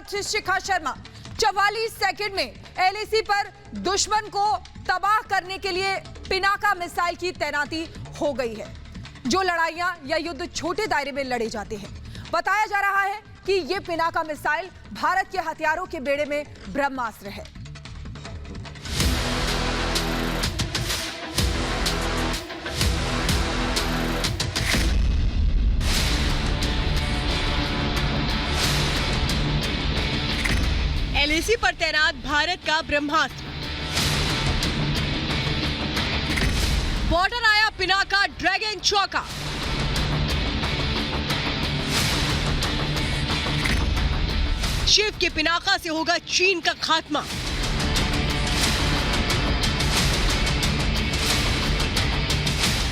साथ शिखा शर्मा। 44 सेकंड में एलएसी पर दुश्मन को तबाह करने के लिए पिनाका मिसाइल की तैनाती हो गई है। जो लड़ाइयां या युद्ध छोटे दायरे में लड़े जाते हैं, बताया जा रहा है कि यह पिनाका मिसाइल भारत के हथियारों के बेड़े में ब्रह्मास्त्र है। एलएसी पर तैनात भारत का ब्रह्मास्त्र। बॉर्डर आया पिनाका ड्रैगन चौका। शिव के पिनाका से होगा चीन का खात्मा।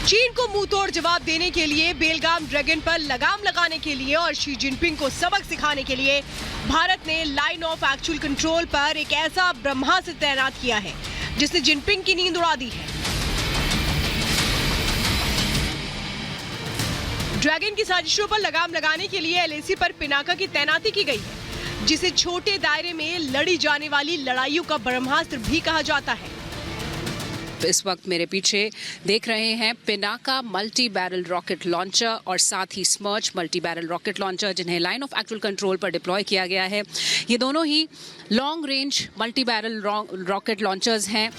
चीन को मुंहतोड़ जवाब देने के लिए, बेलगाम ड्रैगन पर लगाम लगाने के लिए और शी जिनपिंग को सबक सिखाने के लिए भारत ने लाइन ऑफ एक्चुअल कंट्रोल पर एक ऐसा ब्रह्मास्त्र तैनात किया है जिसने जिनपिंग की नींद उड़ा दी है। ड्रैगन की साजिशों पर लगाम लगाने के लिए एलएसी पर पिनाका की तैनाती की गई है, जिसे छोटे दायरे में लड़ी जाने वाली लड़ाइयों का ब्रह्मास्त्र भी कहा जाता है। इस वक्त मेरे पीछे देख रहे हैं Pinaka multi barrel rocket launcher और साथ ही Smerch multi barrel rocket launcher, जिन्हें लाइन ऑफ एक्चुअल कंट्रोल पर डिप्लॉय किया गया है। ये दोनों ही long range multi barrel rocket launchers हैं।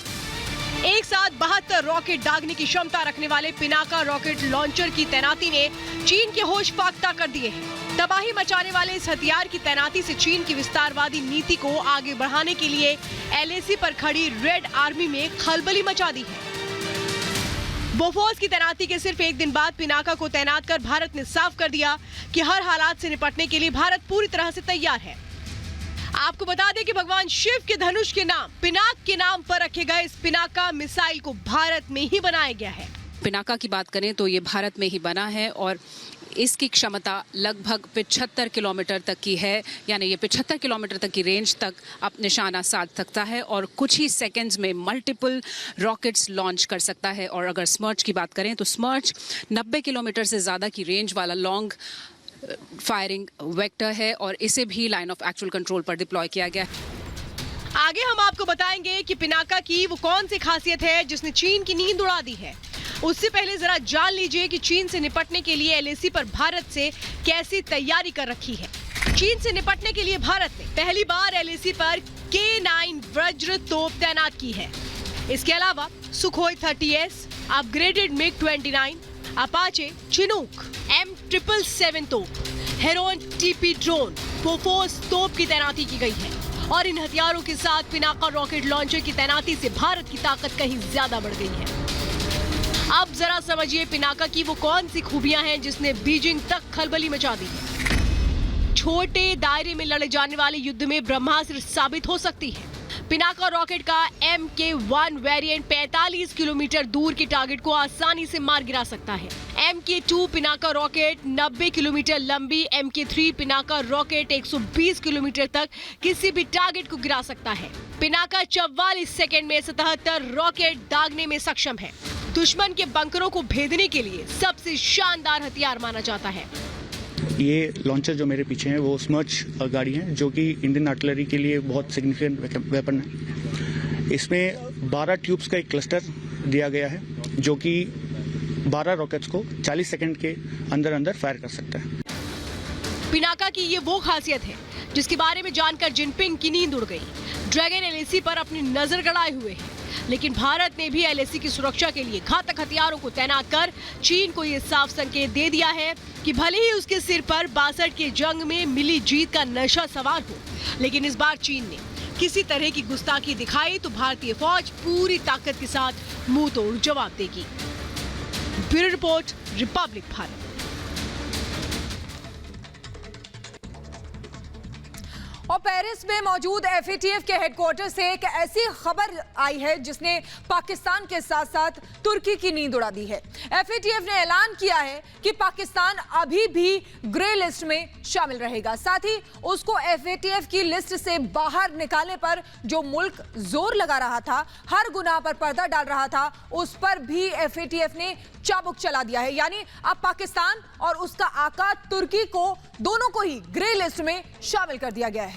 एक साथ 72 रॉकेट दागने की क्षमता रखने वाले पिनाका रॉकेट लॉन्चर की तैनाती ने चीन के होश फाख्ता कर दिए हैं। तबाही मचाने वाले इस हथियार की तैनाती से चीन की विस्तारवादी नीति को आगे बढ़ाने के लिए एलएसी पर खड़ी रेड आर्मी में खलबली मचा दी है। बोफोर्स की तैनाती के सिर्फ एक दिन बाद पिनाका को तैनात कर भारत ने साफ कर दिया कि हर हालात से निपटने के लिए भारत पूरी तरह से तैयार है। आपको बता दें कि भगवान शिव के धनुष के नाम पिनाक के नाम पर रखे गए इस पिनाका मिसाइल को भारत में ही बनाया गया है। पिनाका की बात करें तो ये भारत में ही बना है और इसकी क्षमता लगभग 75 किलोमीटर तक की है, यानी ये 75 किलोमीटर तक की रेंज तक अब निशाना साध सकता है और कुछ ही सेकंड्स में मल्टीपल रॉकेट्स लॉन्च कर सकता है। और अगर स्मर्च की बात करें तो स्मर्च 90 किलोमीटर से ज़्यादा की रेंज वाला लॉन्ग फायरिंग वेक्टर है और इसे भी लाइन ऑफ एक्चुअल कंट्रोल पर डिप्लॉय किया गया है। आगे हम आपको बताएंगे कि पिनाका की वो कौन सी खासियत है जिसने चीन की नींद उड़ा दी है। उससे पहले जरा जान लीजिए कि चीन से निपटने के लिए एलएसी पर भारत से कैसी तैयारी कर रखी है। चीन से निपटने के लिए भारत ने पहली बार एलएसी पर K9 वज्र तोप तैनात की है। इसके अलावा Sukhoi 30S, upgraded MiG-29, Apache, Chinook, M777 तोप, हेरोन टीपी ड्रोन, बोफोर्स तोप की तैनाती की गई है और इन हथियारों के साथ पिनाका रॉकेट लॉन्चर की तैनाती से भारत की ताकत कहीं ज्यादा बढ़ गई है। अब जरा समझिए पिनाका की वो कौन सी खूबियां हैं जिसने बीजिंग तक खलबली मचा दी है। छोटे दायरे में लड़े जाने वाले युद्ध में ब्रह्मास्त्र साबित हो सकती है। पिनाका रॉकेट का MK1 वेरिएंट 45 किलोमीटर दूर के टारगेट को आसानी से मार गिरा सकता है। MK2 पिनाका रॉकेट 90 किलोमीटर लंबी, MK3 पिनाका रॉकेट 120 किलोमीटर तक किसी भी टारगेट को गिरा सकता है। पिनाका 44 सेकंड में 77 रॉकेट दागने में सक्षम है। दुश्मन के बंकरों को भेदने के लिए सबसे शानदार हथियार माना जाता है। ये लॉन्चर जो मेरे पीछे है वो स्मर्च गाड़ी है, जो कि इंडियन आर्टिलरी के लिए बहुत सिग्निफिकेंट वेपन है। इसमें 12 ट्यूब्स का एक क्लस्टर दिया गया है, जो कि 12 रॉकेट्स को 40 सेकंड के अंदर अंदर फायर कर सकता है। पिनाका की ये वो खासियत है जिसके बारे में जानकर जिनपिंग की नींद उड़ गई। ड्रैगन एलएसी पर अपनी नजर गड़ाए हुए है, लेकिन भारत ने भी एलएसी की सुरक्षा के लिए घातक हथियारों को तैनात कर चीन को ये साफ संकेत दे दिया है कि भले ही उसके सिर पर 62 के जंग में मिली जीत का नशा सवार हो, लेकिन इस बार चीन ने किसी तरह की गुस्ताखी दिखाई तो भारतीय फौज पूरी ताकत के साथ मुंह तोड़ जवाब देगी। Bureau report, Republic Bharat. और पेरिस में मौजूद एफएटीएफ के हेडक्वार्टर से एक ऐसी खबर आई है जिसने पाकिस्तान के साथ साथ तुर्की की नींद उड़ा दी है। एफएटीएफ ने ऐलान किया है कि पाकिस्तान अभी भी ग्रे लिस्ट में शामिल रहेगा। साथ ही उसको एफएटीएफ की लिस्ट से बाहर निकालने पर जो मुल्क जोर लगा रहा था, हर गुनाह पर पर्दा डाल रहा था, उस पर भी एफएटीएफ ने चाबुक चला दिया है। यानी अब पाकिस्तान और उसका आका तुर्की को, दोनों को ही ग्रे लिस्ट में शामिल कर दिया गया है।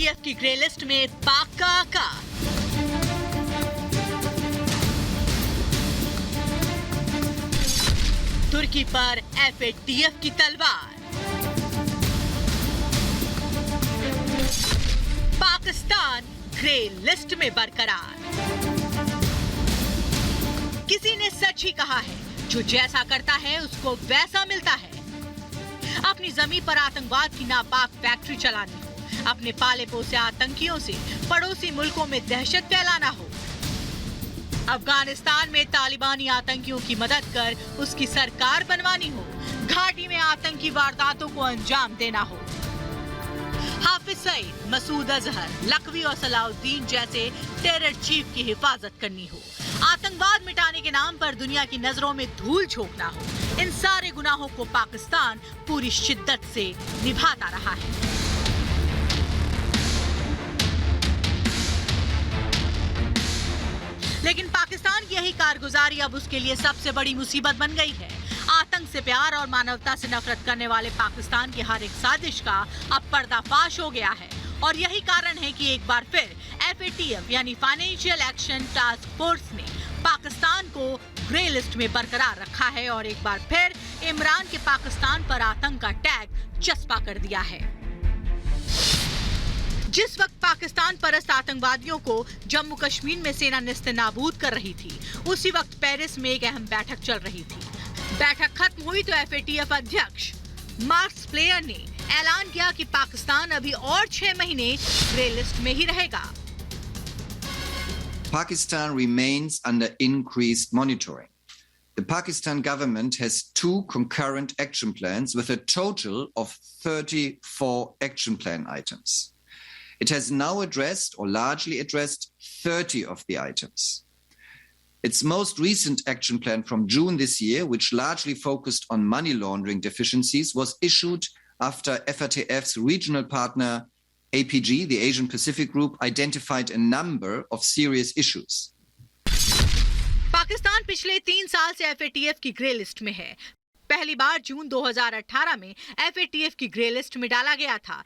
FATF की ग्रे लिस्ट में पाक का आका। तुर्की पर FATF की तलवार। पाकिस्तान ग्रे लिस्ट में बरकरार। किसी ने सच ही कहा है, जो जैसा करता है उसको वैसा मिलता है। अपनी जमीन पर आतंकवाद की नापाक फैक्ट्री चलानी हो, अपने पाले पोसे आतंकियों से पड़ोसी मुल्कों में दहशत फैलाना हो, अफगानिस्तान में तालिबानी आतंकियों की मदद कर उसकी सरकार बनवानी हो, घाटी में आतंकी वारदातों को अंजाम देना हो, हाफिज सईद, मसूद अजहर, लखवी और सलाउद्दीन जैसे टेरर चीफ की हिफाजत करनी हो, आतंकवाद मिटाने के नाम पर दुनिया की नजरों में धूल झोंकना हो, इन सारे गुनाहों को पाकिस्तान पूरी शिद्दत से निभाता रहा है। लेकिन पाकिस्तान की यही कारगुजारी अब उसके लिए सबसे बड़ी मुसीबत बन गई है। आतंक से प्यार और मानवता से नफरत करने वाले पाकिस्तान की हर एक साजिश का अब पर्दाफाश हो गया है और यही कारण है कि एक बार फिर FATF यानी फाइनेंशियल एक्शन टास्क फोर्स ने पाकिस्तान को ग्रे लिस्ट में बरकरार रखा है और एक बार फिर इमरान के पाकिस्तान पर आतंक का टैग चस्पा कर दिया है। जिस वक्त पाकिस्तान परस्त आतंकवादियों को जम्मू कश्मीर में सेना नेस्तनाबूद कर रही थी, उसी वक्त पेरिस में एक अहम बैठक चल रही थी। बैठक खत्म हुई तो FATF अध्यक्ष मार्क्स प्लेयर ने ऐलान किया कि पाकिस्तान अभी और 6 महीने ग्रे लिस्ट में ही रहेगा। Pakistan remains under increased monitoring. The Pakistan government has 2 concurrent action plans with a total of 34 action plan items. It has now addressed or largely addressed 30 of the items. Its most recent action plan from June this year, which largely focused on money laundering deficiencies, was issued after FATF's regional partner APG, the Asian Pacific Group, identified a number of serious issues. Pakistan पिछले 3 साल से FATF की grey list में है। पहली बार जून 2018 में FATF की grey list में डाला गया था।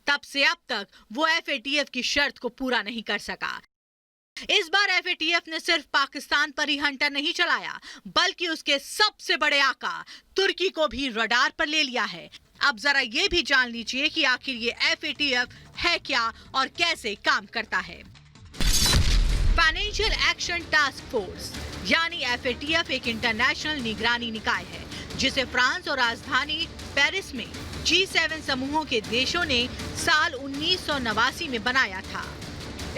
तब से अब तक वो FATF की शर्त को पूरा नहीं कर सका। इस बार FATF ने सिर्फ पाकिस्तान पर ही हंटर नहीं चलाया, बल्कि उसके सबसे बड़े आका तुर्की को भी रडार पर ले लिया है। अब जरा ये भी जान लीजिए कि आखिर ये FATF है क्या और कैसे काम करता है। फाइनेंशियल एक्शन टास्क फोर्स यानी FATF एक इंटरनेशनल निगरानी निकाय है, जिसे फ्रांस और राजधानी पेरिस में G7 समूहों के देशों ने साल 1989 में बनाया था।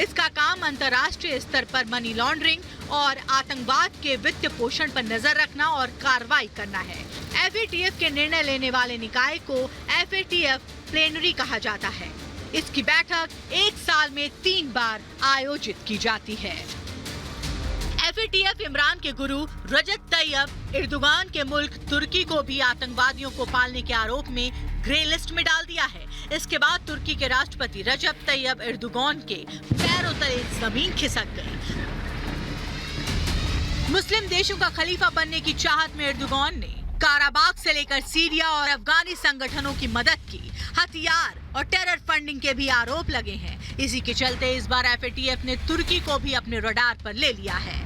इसका काम अंतर्राष्ट्रीय स्तर पर मनी लॉन्ड्रिंग और आतंकवाद के वित्त पोषण पर नजर रखना और कार्रवाई करना है। FATF के निर्णय लेने वाले निकाय को FATF प्लेनरी कहा जाता है। इसकी बैठक 1 साल में 3 बार आयोजित की जाती है। FATF इमरान के गुरु रजब तैयब एर्दोगान के मुल्क तुर्की को भी आतंकवादियों को पालने के आरोप में ग्रे लिस्ट में डाल दिया है। इसके बाद तुर्की के राष्ट्रपति रजब तैयब एर्दोगान के पैरों तले जमीन खिसक गई। मुस्लिम देशों का खलीफा बनने की चाहत में एर्दोगान ने काराबाग से लेकर सीरिया और अफगानी संगठनों की मदद की, हथियार और टेरर फंडिंग के भी आरोप लगे हैं। इसी के चलते इस बार FATF ने तुर्की को भी अपने रडार पर ले लिया है।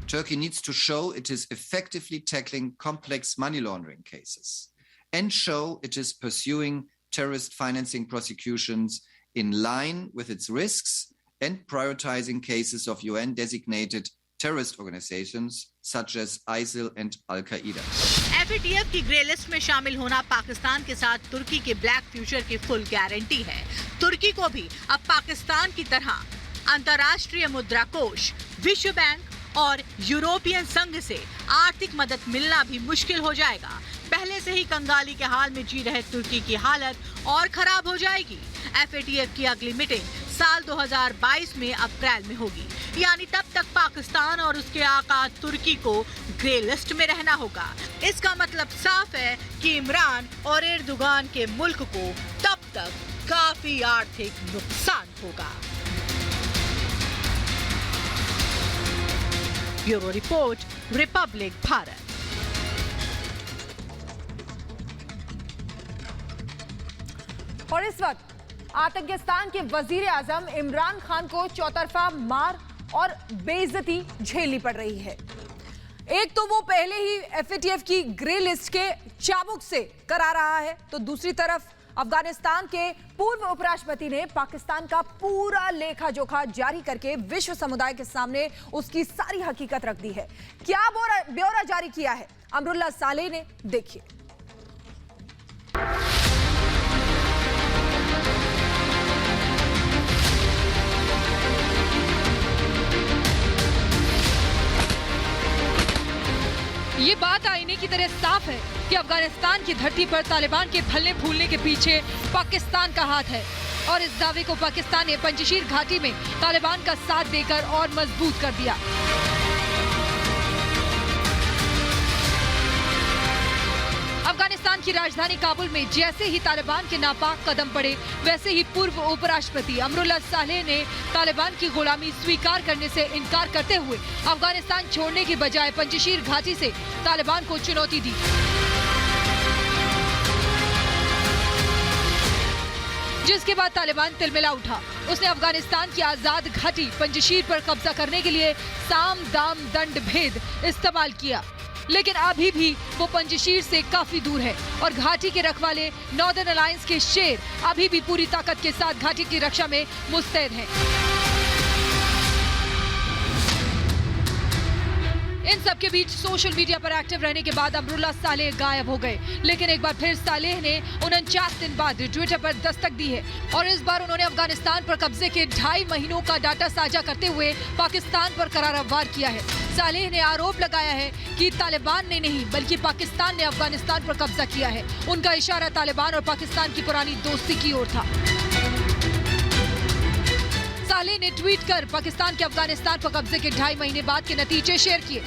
Turkey needs to show it is effectively tackling complex money laundering cases and show it is pursuing terrorist financing prosecutions in line with its risks and prioritizing cases of UN-designated terrorist organizations such as ISIL and Al-Qaeda. FATF की grey list में शामिल होना पाकिस्तान के साथ तुर्की के black future की full guarantee है। तुर्की को भी अब पाकिस्तान की तरह अंतर्राष्ट्रीय मुद्रा कोष, विश्व बैंक और यूरोपियन संघ से आर्थिक मदद मिलना भी मुश्किल हो जाएगा। पहले से ही कंगाली के हाल में जी रहे तुर्की की हालत और खराब हो जाएगी। FATF की अगली मीटिंग साल 2022 में अप्रैल में होगी, यानी तब तक पाकिस्तान और उसके आका तुर्की को ग्रे लिस्ट में रहना होगा। इसका मतलब साफ है कि इमरान और एर्दोगान के मुल्क को तब तक काफी आर्थिक नुकसान होगा। Bureau report, Republic Bharat. और इस वक्त आतंकिस्तान के वजीर आजम इमरान खान को चौतरफा मार और बेइज्जती झेलनी पड़ रही है। एक तो वो पहले ही एफएटीएफ की ग्रे लिस्ट के चाबुक से करा रहा है, तो दूसरी तरफ अफगानिस्तान के पूर्व उपराष्ट्रपति ने पाकिस्तान का पूरा लेखा जोखा जारी करके विश्व समुदाय के सामने उसकी सारी हकीकत रख दी है। क्या ब्यौरा जारी किया है अमरुल्लाह सालेह ने, देखिए। ये बात आईने की तरह साफ है कि अफगानिस्तान की धरती पर तालिबान के फलने फूलने के पीछे पाकिस्तान का हाथ है और इस दावे को पाकिस्तान ने पंजशीर घाटी में तालिबान का साथ देकर और मजबूत कर दिया। अफगानिस्तान की राजधानी काबुल में जैसे ही तालिबान के नापाक कदम पड़े, वैसे ही पूर्व उपराष्ट्रपति अमरुल्लाह सालेह ने तालिबान की गुलामी स्वीकार करने से इनकार करते हुए अफगानिस्तान छोड़ने की बजाय पंजशीर घाटी से तालिबान को चुनौती दी। जिसके बाद तालिबान तिलमिला उठा। उसने अफगानिस्तान की आजाद घाटी पंजशीर पर कब्जा करने के लिए साम दाम दंड भेद इस्तेमाल किया, लेकिन अभी भी वो पंजशीर से काफी दूर है और घाटी के रखवाले नॉर्दर्न अलायंस के शेर अभी भी पूरी ताकत के साथ घाटी की रक्षा में मुस्तैद हैं। इन सब के बीच सोशल मीडिया पर एक्टिव रहने के बाद अमरुल्लाह सालेह गायब हो गए, लेकिन एक बार फिर सालेह ने 49 दिन बाद ट्विटर पर दस्तक दी है और इस बार उन्होंने अफगानिस्तान पर कब्जे के 2.5 महीनों का डाटा साझा करते हुए पाकिस्तान पर करारा वार किया है। सालेह ने आरोप लगाया है कि तालिबान ने नहीं बल्कि पाकिस्तान ने अफगानिस्तान पर कब्जा किया है। उनका इशारा तालिबान और पाकिस्तान की पुरानी दोस्ती की ओर था। सालेह ने ट्वीट कर पाकिस्तान के अफगानिस्तान पर कब्जे के 2.5 महीने बाद के नतीजे शेयर किए।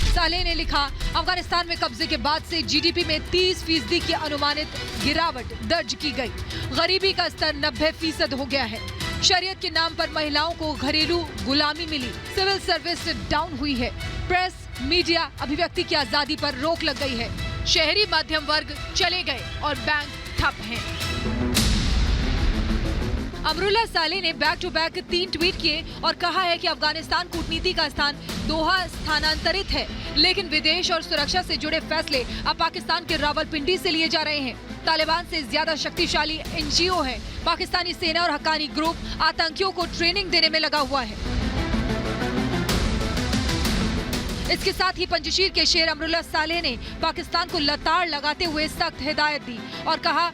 सालेह ने लिखा, अफगानिस्तान में कब्जे के बाद से जीडीपी में 30% की अनुमानित गिरावट दर्ज की गई। गरीबी का स्तर 90% हो गया है। शरीयत के नाम पर महिलाओं को घरेलू गुलामी मिली। सिविल सर्विस डाउन हुई है। प्रेस, मीडिया, अभिव्यक्ति की आजादी पर रोक लग गई है। शहरी मध्यम वर्ग चले गए और बैंक ठप हैं। अमरुल्लाह सालेह ने बैक टू बैक 3 ट्वीट किए और कहा है कि अफगानिस्तान कूटनीति का स्थान दोहा स्थानांतरित है, लेकिन विदेश और सुरक्षा से जुड़े फैसले अब पाकिस्तान के रावलपिंडी से लिए जा रहे हैं। तालिबान से ज्यादा शक्तिशाली एनजीओ है। पाकिस्तानी सेना और हक्कानी ग्रुप आतंकियों को ट्रेनिंग देने में लगा हुआ है। इसके साथ ही पंजशीर के शेर अमरुल्लाह सालेह ने पाकिस्तान को लताड़ लगाते हुए सख्त हिदायत दी और कहा,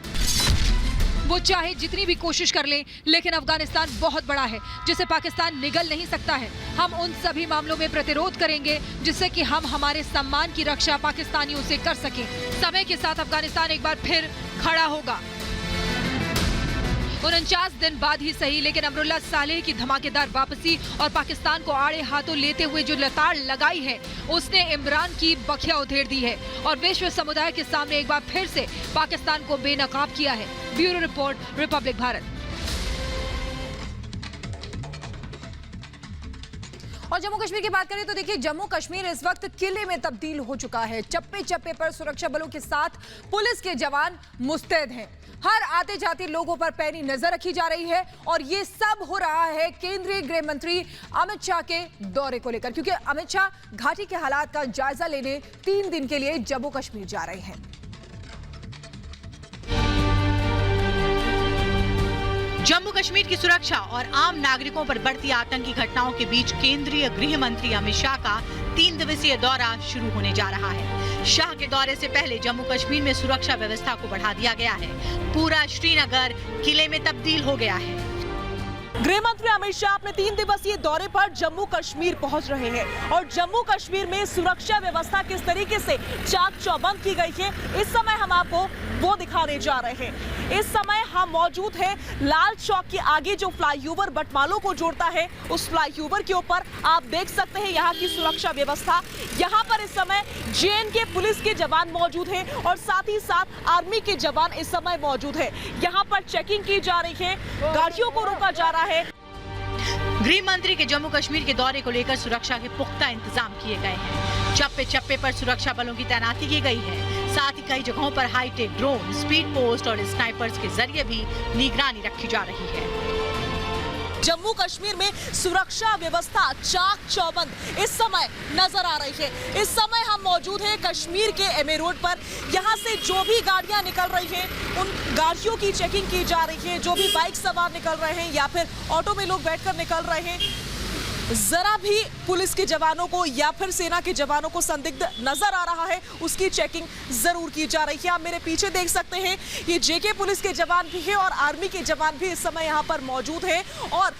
वो चाहे जितनी भी कोशिश कर ले, लेकिन अफगानिस्तान बहुत बड़ा है जिसे पाकिस्तान निगल नहीं सकता है। हम उन सभी मामलों में प्रतिरोध करेंगे जिससे कि हम हमारे सम्मान की रक्षा पाकिस्तानियों से कर सकें। समय के साथ अफगानिस्तान एक बार फिर खड़ा होगा। 49 दिन बाद ही सही, लेकिन अमरुल्लाह सालेह की धमाकेदार वापसी और पाकिस्तान को आड़े हाथों लेते हुए जो लताड़ लगाई है, उसने इमरान की बखिया उधेड़ दी है और विश्व समुदाय के सामने एक बार फिर से पाकिस्तान को बेनकाब किया है। Bureau report, Republic Bharat. और जम्मू कश्मीर की बात करें तो देखिए, जम्मू कश्मीर इस वक्त किले में तब्दील हो चुका है। चप्पे चप्पे पर सुरक्षा बलों के साथ पुलिस के जवान मुस्तैद हैं। हर आते जाते लोगों पर पैनी नजर रखी जा रही है और ये सब हो रहा है केंद्रीय गृह मंत्री अमित शाह के दौरे को लेकर, क्योंकि अमित शाह घाटी के हालात का जायजा लेने 3 दिन के लिए जम्मू कश्मीर जा रहे हैं। जम्मू कश्मीर की सुरक्षा और आम नागरिकों पर बढ़ती आतंकी घटनाओं के बीच केंद्रीय गृह मंत्री अमित शाह का 3 दिवसीय दौरा शुरू होने जा रहा है। शाह के दौरे से पहले जम्मू कश्मीर में सुरक्षा व्यवस्था को बढ़ा दिया गया है। पूरा श्रीनगर किले में तब्दील हो गया है। गृह मंत्री अमित शाह अपने 3 दिवसीय दौरे पर जम्मू कश्मीर पहुंच रहे हैं और जम्मू कश्मीर में सुरक्षा व्यवस्था किस तरीके से चाक चौबंद की गई है, इस समय हम आपको वो दिखाने जा रहे हैं। इस समय हम मौजूद हैं लाल चौक के आगे जो फ्लाईओवर बटमालों को जोड़ता है, उस फ्लाईओवर के ऊपर आप देख सकते हैं यहाँ की सुरक्षा व्यवस्था। यहाँ पर इस समय JNK पुलिस के जवान मौजूद हैं और साथ ही साथ आर्मी के जवान इस समय मौजूद है। यहाँ पर चेकिंग की जा रही है, गाड़ियों को रोका जा रहा है। गृह मंत्री के जम्मू कश्मीर के दौरे को लेकर सुरक्षा के पुख्ता इंतजाम किए गए हैं। चप्पे चप्पे पर सुरक्षा बलों की तैनाती की गई है। साथ ही कई जगहों पर हाईटेक ड्रोन, स्पीड पोस्ट और स्नाइपर्स के जरिए भी निगरानी रखी जा रही है। जम्मू कश्मीर में सुरक्षा व्यवस्था चाक चौबंद इस समय नजर आ रही है। इस समय हम मौजूद हैं कश्मीर के एमए रोड पर। यहाँ से जो भी गाड़ियां निकल रही हैं उन गाड़ियों की चेकिंग की जा रही है। जो भी बाइक सवार निकल रहे हैं या फिर ऑटो में लोग बैठकर निकल रहे हैं, जरा भी पुलिस के जवानों को या फिर सेना के जवानों को संदिग्ध नजर आ रहा है उसकी चेकिंग जरूर की जा रही है। आप मेरे पीछे देख सकते हैं ये जेके पुलिस के जवान भी है और आर्मी के जवान भी इस समय यहाँ पर मौजूद है और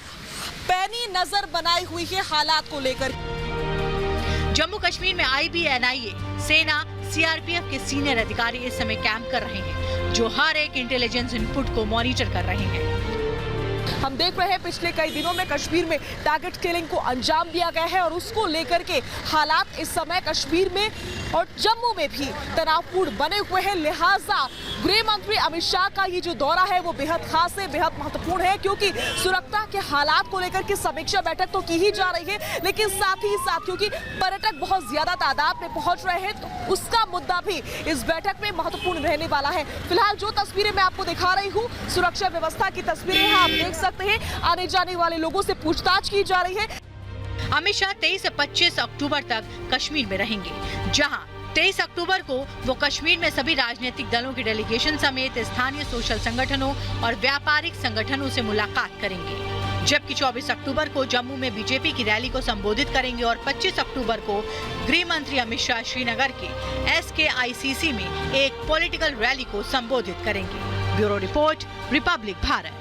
पैनी नजर बनाई हुई है हालात को लेकर। जम्मू कश्मीर में आईबी, एनआईए, सेना, सीआरपीएफ के सीनियर अधिकारी इस समय कैंप कर रहे हैं, जो हर एक इंटेलिजेंस इनपुट को मॉनिटर कर रहे हैं। हम देख रहे हैं पिछले कई दिनों में कश्मीर में टारगेट किलिंग को अंजाम दिया गया है और उसको लेकर के हालात इस समय कश्मीर में और जम्मू में भी तनावपूर्ण बने हुए हैं। लिहाजा गृह मंत्री अमित शाह का ये जो दौरा है वो बेहद खास है, बेहद महत्वपूर्ण है, क्योंकि सुरक्षा के हालात को लेकर के समीक्षा बैठक तो की ही जा रही है, लेकिन साथ ही साथ क्योंकि पर्यटक बहुत ज्यादा तादाद में पहुंच रहे हैं तो उसका मुद्दा भी इस बैठक में महत्वपूर्ण रहने वाला है। फिलहाल जो तस्वीरें मैं आपको दिखा रही हूँ सुरक्षा व्यवस्था की तस्वीरें हैं। आप देख सकते हैं आने जाने वाले लोगों से पूछताछ की जा रही है। अमित शाह 23 से 25 अक्टूबर तक कश्मीर में रहेंगे, जहां 23 अक्टूबर को वो कश्मीर में सभी राजनीतिक दलों की डेलीगेशन समेत स्थानीय सोशल संगठनों और व्यापारिक संगठनों से मुलाकात करेंगे। जबकि 24 अक्टूबर को जम्मू में बीजेपी की रैली को संबोधित करेंगे और 25 अक्टूबर को गृह मंत्री अमित शाह श्रीनगर के SKICC में एक पॉलिटिकल रैली को संबोधित करेंगे। Bureau report, Republic Bharat.